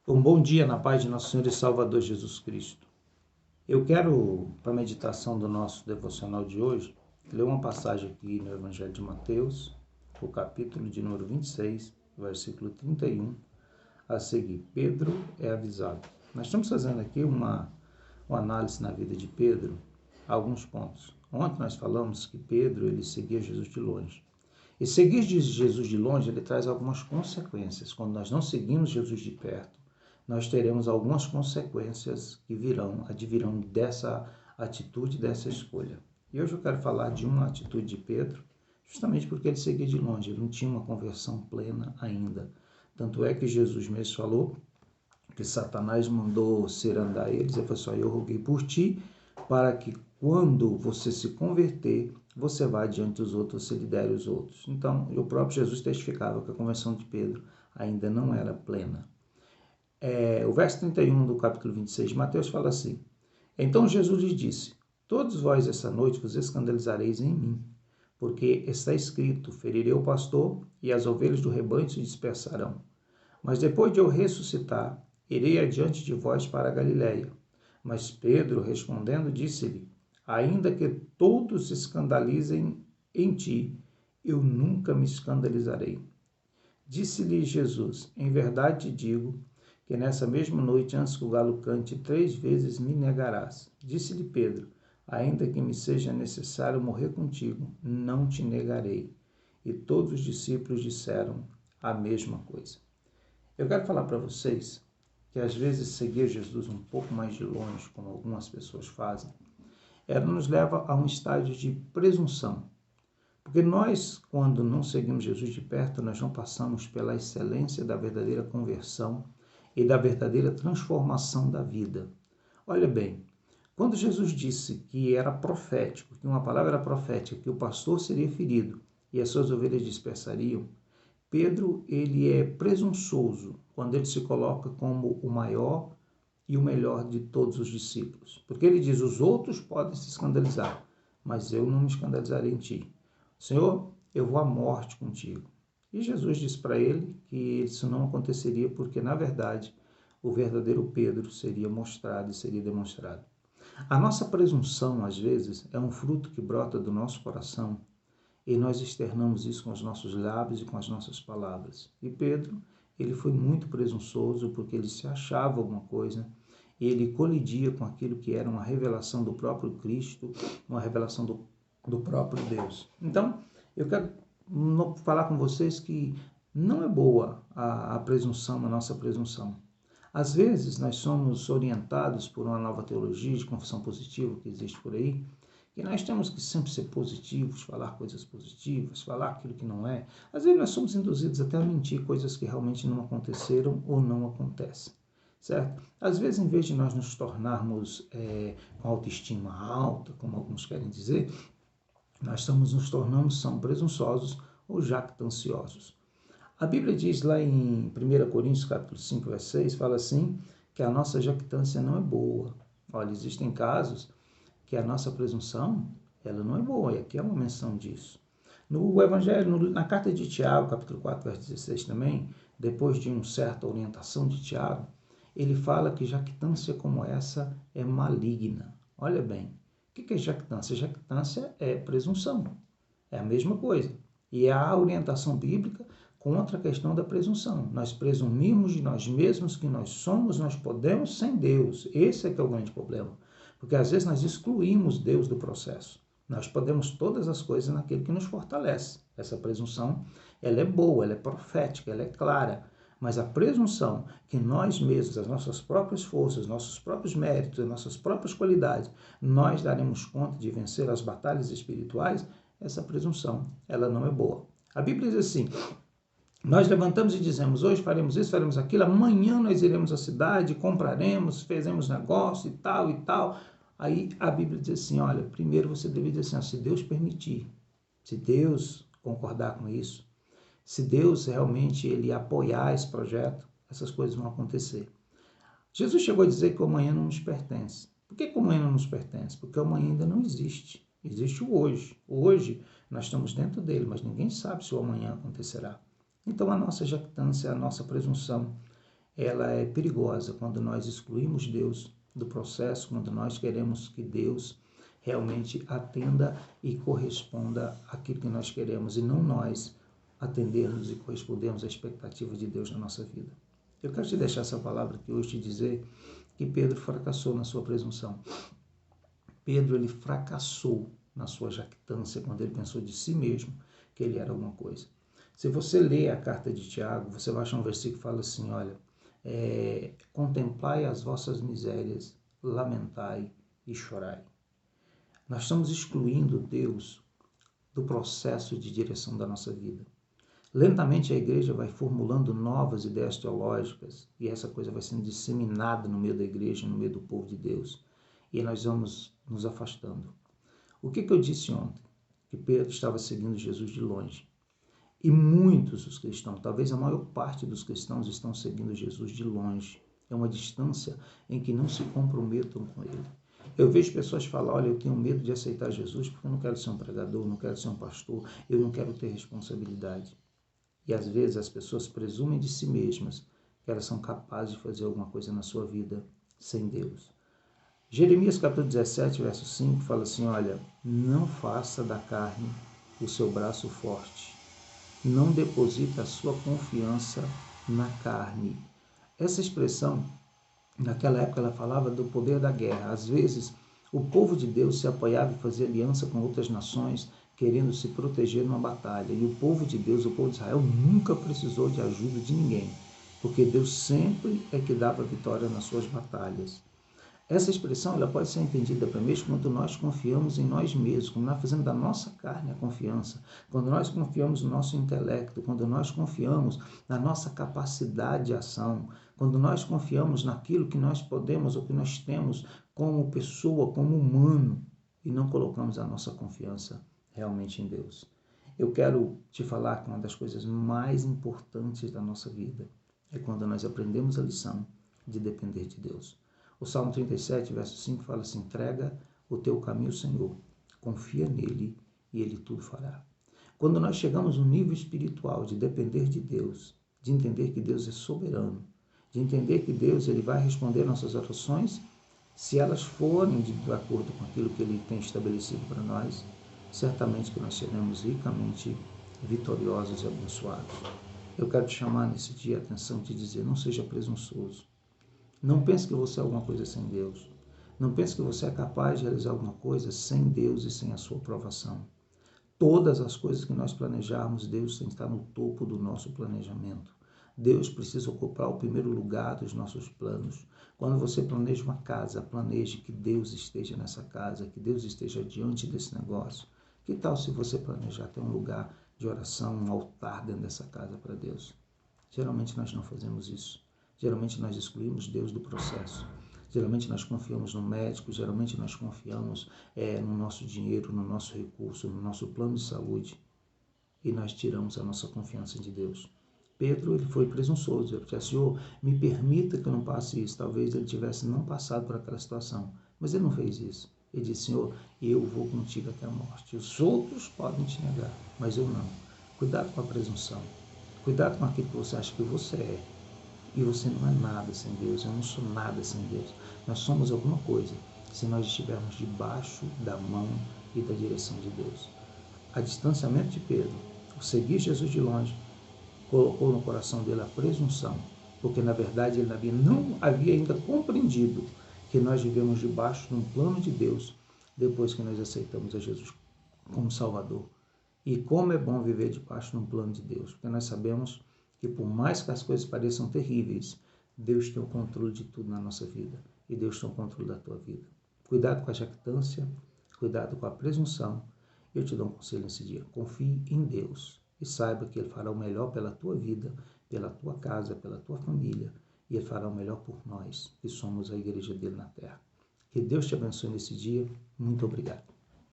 Um bom dia na paz de nosso Senhor e Salvador Jesus Cristo. Eu quero, para a meditação do nosso devocional de hoje, ler uma passagem aqui no Evangelho de Mateus, o capítulo de número 26, versículo 31, a seguir. Pedro é avisado. Nós estamos fazendo aqui uma análise na vida de Pedro, alguns pontos. Ontem nós falamos que Pedro ele seguia Jesus de longe. E seguir Jesus de longe, ele traz algumas consequências. Quando nós não seguimos Jesus de perto, nós teremos algumas consequências que advirão dessa atitude, dessa escolha. E hoje eu quero falar de uma atitude de Pedro, justamente porque ele seguia de longe, ele não tinha uma conversão plena ainda. Tanto é que Jesus mesmo falou que Satanás mandou cirandar eles, ele falou assim, eu roguei por ti, para que quando você se converter, você vá diante dos outros, você lidere os outros. Então, o próprio Jesus testificava que a conversão de Pedro ainda não era plena. O verso 31 do capítulo 26 de Mateus fala assim, então Jesus lhes disse, todos vós essa noite vos escandalizareis em mim, porque está escrito, ferirei o pastor e as ovelhas do rebanho se dispersarão. Mas depois de eu ressuscitar, irei adiante de vós para a Galiléia. Mas Pedro, respondendo, disse-lhe, ainda que todos se escandalizem em ti, eu nunca me escandalizarei. Disse-lhe Jesus, em verdade te digo, que nessa mesma noite, antes que o galo cante, 3 vezes me negarás. Disse-lhe Pedro, ainda que me seja necessário morrer contigo, não te negarei. E todos os discípulos disseram a mesma coisa. Eu quero falar para vocês que às vezes seguir Jesus um pouco mais de longe, como algumas pessoas fazem, ela nos leva a um estágio de presunção. Porque nós, quando não seguimos Jesus de perto, nós não passamos pela excelência da verdadeira conversão e da verdadeira transformação da vida. Olha bem, quando Jesus disse que era profético, que uma palavra era profética, que o pastor seria ferido e as suas ovelhas dispersariam, Pedro ele é presunçoso quando ele se coloca como o maior e o melhor de todos os discípulos. Porque ele diz, os outros podem se escandalizar, mas eu não me escandalizarei em ti. Senhor, eu vou à morte contigo. E Jesus disse para ele que isso não aconteceria porque, na verdade, o verdadeiro Pedro seria mostrado e seria demonstrado. A nossa presunção, às vezes, é um fruto que brota do nosso coração e nós externamos isso com os nossos lábios e com as nossas palavras. E Pedro, ele foi muito presunçoso porque ele se achava alguma coisa e ele colidia com aquilo que era uma revelação do próprio Cristo, uma revelação do próprio Deus. Então, eu quero falar com vocês que não é boa a presunção, a nossa presunção. Às vezes, nós somos orientados por uma nova teologia de confissão positiva que existe por aí, que nós temos que sempre ser positivos, falar coisas positivas, falar aquilo que não é. Às vezes, nós somos induzidos até a mentir coisas que realmente não aconteceram ou não acontecem. Certo? Às vezes, em vez de nós nos tornarmos com autoestima alta, como alguns querem dizer, nós estamos nos tornando são presunçosos ou jactanciosos. A Bíblia diz lá em 1 Coríntios capítulo 5, verso 6, fala assim, que a nossa jactância não é boa. Olha, existem casos que a nossa presunção, ela não é boa, e aqui é uma menção disso. No Evangelho, na carta de Tiago, capítulo 4, verso 16 também, depois de uma certa orientação de Tiago, ele fala que jactância como essa é maligna. Olha bem, o que é jactância? Jactância é presunção, é a mesma coisa. E a orientação bíblica contra a questão da presunção. Nós presumimos de nós mesmos que nós somos, nós podemos sem Deus. Esse é que é o grande problema. Porque às vezes nós excluímos Deus do processo. Nós podemos todas as coisas naquele que nos fortalece. Essa presunção, ela é boa, ela é profética, ela é clara. Mas a presunção que nós mesmos, as nossas próprias forças, nossos próprios méritos, as nossas próprias qualidades, nós daremos conta de vencer as batalhas espirituais, essa presunção, ela não é boa. A Bíblia diz assim, nós levantamos e dizemos, hoje faremos isso, faremos aquilo, amanhã nós iremos à cidade, compraremos, fizemos negócio e tal e tal. Aí a Bíblia diz assim, olha, primeiro você deve dizer assim, se Deus permitir, se Deus concordar com isso, se Deus realmente ele apoiar esse projeto, essas coisas vão acontecer. Jesus chegou a dizer que o amanhã não nos pertence. Por que o amanhã não nos pertence? Porque o amanhã ainda não existe. Existe o hoje. Hoje nós estamos dentro dele, mas ninguém sabe se o amanhã acontecerá. Então a nossa jactância, a nossa presunção, ela é perigosa quando nós excluímos Deus do processo, quando nós queremos que Deus realmente atenda e corresponda àquilo que nós queremos, e não nós atendermos e correspondermos à expectativa de Deus na nossa vida. Eu quero te deixar essa palavra aqui hoje, te dizer que Pedro fracassou na sua presunção. Pedro, ele fracassou na sua jactância quando ele pensou de si mesmo que ele era alguma coisa. Se você ler a carta de Tiago, você vai achar um versículo que fala assim, olha, contemplai as vossas misérias, lamentai e chorai. Nós estamos excluindo Deus do processo de direção da nossa vida. Lentamente a igreja vai formulando novas ideias teológicas e essa coisa vai sendo disseminada no meio da igreja, no meio do povo de Deus. E nós vamos nos afastando. O que eu disse ontem? Que Pedro estava seguindo Jesus de longe. E muitos dos cristãos, talvez a maior parte dos cristãos, estão seguindo Jesus de longe. É uma distância em que não se comprometam com ele. Eu vejo pessoas falar, olha, eu tenho medo de aceitar Jesus porque eu não quero ser um pregador, não quero ser um pastor, eu não quero ter responsabilidade. E às vezes as pessoas presumem de si mesmas que elas são capazes de fazer alguma coisa na sua vida sem Deus. Jeremias capítulo 17, verso 5, fala assim, olha, não faça da carne o seu braço forte, não deposite a sua confiança na carne. Essa expressão, naquela época, ela falava do poder da guerra. Às vezes, o povo de Deus se apoiava e fazia aliança com outras nações, querendo se proteger numa batalha. E o povo de Deus, o povo de Israel, nunca precisou de ajuda de ninguém, porque Deus sempre é que dava vitória nas suas batalhas. Essa expressão ela pode ser entendida primeiro quando nós confiamos em nós mesmos, quando nós fazemos da nossa carne a confiança, quando nós confiamos no nosso intelecto, quando nós confiamos na nossa capacidade de ação, quando nós confiamos naquilo que nós podemos ou que nós temos como pessoa, como humano, e não colocamos a nossa confiança realmente em Deus. Eu quero te falar que uma das coisas mais importantes da nossa vida é quando nós aprendemos a lição de depender de Deus. O Salmo 37, verso 5 fala assim, entrega o teu caminho ao Senhor, confia nele e ele tudo fará. Quando nós chegamos no nível espiritual de depender de Deus, de entender que Deus é soberano, de entender que Deus ele vai responder nossas orações, se elas forem de acordo com aquilo que ele tem estabelecido para nós, certamente que nós seremos ricamente vitoriosos e abençoados. Eu quero te chamar nesse dia a atenção de dizer, não seja presunçoso. Não pense que você é alguma coisa sem Deus. Não pense que você é capaz de realizar alguma coisa sem Deus e sem a sua aprovação. Todas as coisas que nós planejarmos, Deus tem que estar no topo do nosso planejamento. Deus precisa ocupar o primeiro lugar dos nossos planos. Quando você planeja uma casa, planeje que Deus esteja nessa casa, que Deus esteja diante desse negócio. Que tal se você planejar ter um lugar de oração, um altar dentro dessa casa para Deus? Geralmente nós não fazemos isso. Geralmente nós excluímos Deus do processo. Geralmente nós confiamos no médico, geralmente nós confiamos no nosso dinheiro, no nosso recurso, no nosso plano de saúde. E nós tiramos a nossa confiança de Deus. Pedro ele foi presunçoso. Ele disse, Senhor, me permita que eu não passe isso. Talvez ele tivesse não passado por aquela situação. Mas ele não fez isso. Ele disse, Senhor, eu vou contigo até a morte. Os outros podem te negar, mas eu não. Cuidado com a presunção. Cuidado com aquilo que você acha que você é. E você não é nada sem Deus, eu não sou nada sem Deus. Nós somos alguma coisa se nós estivermos debaixo da mão e da direção de Deus. A distanciamento de Pedro, o seguir Jesus de longe, colocou no coração dele a presunção, porque na verdade ele não havia ainda compreendido que nós vivemos debaixo de um plano de Deus depois que nós aceitamos a Jesus como Salvador. E como é bom viver debaixo de um plano de Deus, porque nós sabemos que por mais que as coisas pareçam terríveis, Deus tem o controle de tudo na nossa vida. E Deus tem o controle da tua vida. Cuidado com a jactância, cuidado com a presunção. Eu te dou um conselho nesse dia. Confie em Deus e saiba que Ele fará o melhor pela tua vida, pela tua casa, pela tua família. E Ele fará o melhor por nós, que somos a igreja dele na terra. Que Deus te abençoe nesse dia. Muito obrigado.